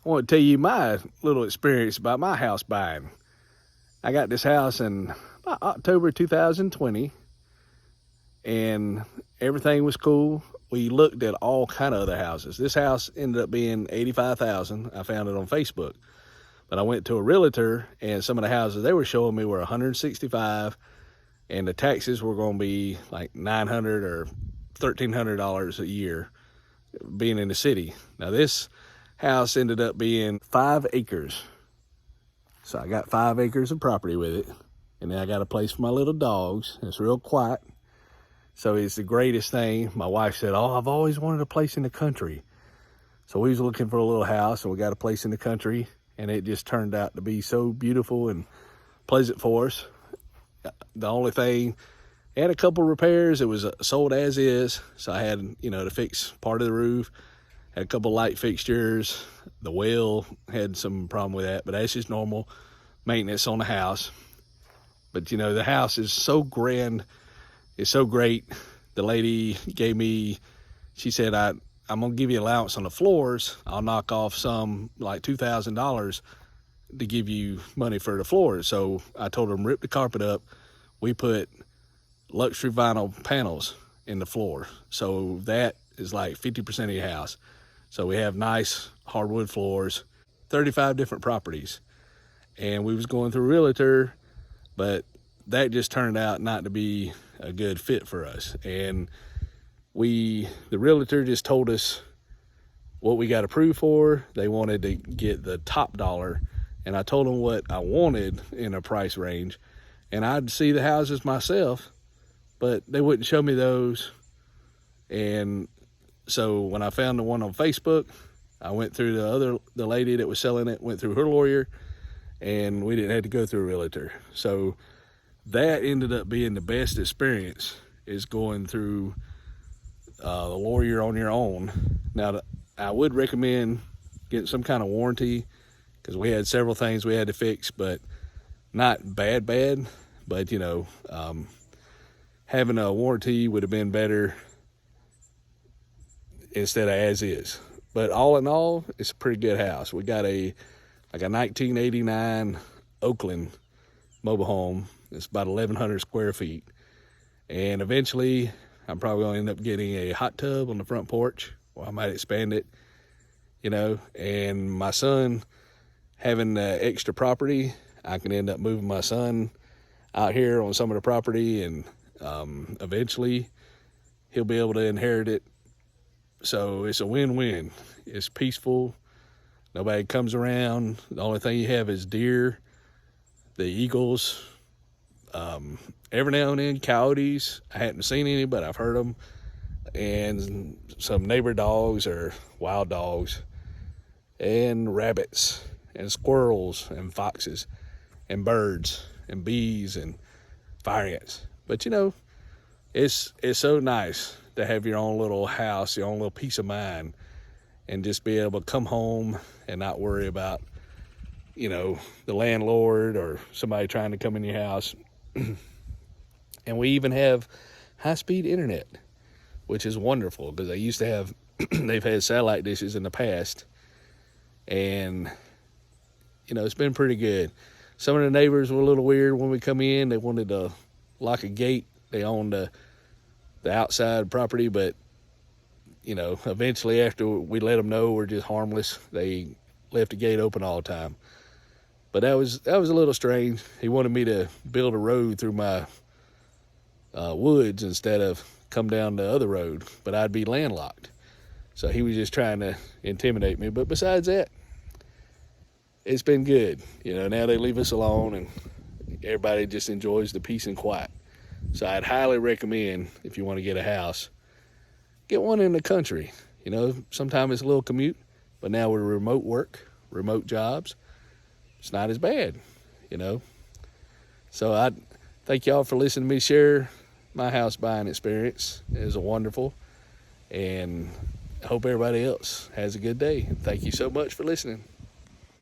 I want to tell you my little experience about my house buying. I got this house in October 2020, and everything was cool. We looked at all kind of other houses. This house ended up being $85,000. I found it on Facebook. But I went to a realtor, and some of the houses they were showing me were $165,000, and the taxes were going to be like $900 or $1,300 a year being in the city. Now this house ended up being 5 acres. So I got 5 acres of property with it. And then I got a place for my little dogs. It's real quiet. So it's the greatest thing. My wife said, oh, I've always wanted a place in the country. So we was looking for a little house, and we got a place in the country, and it just turned out to be so beautiful and pleasant for us. The only thing, it had a couple repairs. It was sold as is. So I had, to fix part of the roof. Had a couple light fixtures. The well had some problem with that, but that's just normal maintenance on the house. But the house is so grand. It's so great. The lady gave me, she said, I'm gonna give you allowance on the floors. I'll knock off some like $2,000 to give you money for the floors. So I told them, rip the carpet up. We put luxury vinyl panels in the floor. So that is like 50% of your house. So we have nice hardwood floors, 35 different properties. And we was going through a realtor, but that just turned out not to be a good fit for us. And the realtor just told us what we got approved for. They wanted to get the top dollar. And I told them what I wanted in a price range. And I'd see the houses myself, but they wouldn't show me those. And so when I found the one on Facebook, I went through the lady that was selling it, went through her lawyer, and we didn't have to go through a realtor. So that ended up being the best experience, is going through the lawyer on your own. Now, I would recommend getting some kind of warranty, because we had several things we had to fix, but not bad, but having a warranty would have been better instead of as is. But all in all, it's a pretty good house. We got a 1989 Oakland mobile home. It's about 1,100 square feet. And eventually, I'm probably going to end up getting a hot tub on the front porch. Well, I might expand it, And my son, having extra property, I can end up moving my son out here on some of the property, and eventually he'll be able to inherit it. So it's a win-win. It's peaceful. Nobody comes around. The only thing you have is deer, the eagles, every now and then coyotes. I haven't seen any, but I've heard them. And some neighbor dogs or wild dogs, and rabbits and squirrels and foxes and birds and bees and fire ants. But it's so nice to have your own little house, your own little peace of mind, and just be able to come home and not worry about, the landlord or somebody trying to come in your house. And we even have high-speed internet, which is wonderful, because they used to have, they've had satellite dishes in the past, and, it's been pretty good. Some of the neighbors were a little weird when we come in. They wanted to lock a gate. They owned the outside property, but eventually after we let them know we're just harmless, they left the gate open all the time. But that was a little strange. He wanted me to build a road through my woods instead of come down the other road, but I'd be landlocked. So he was just trying to intimidate me. But besides that, it's been good. Now they leave us alone, and everybody just enjoys the peace and quiet. So I'd highly recommend, if you want to get a house, get one in the country. Sometimes it's a little commute, but now with remote work, remote jobs, it's not as bad, So I thank y'all for listening to me share my house buying experience. It was wonderful, and I hope everybody else has a good day. Thank you so much for listening.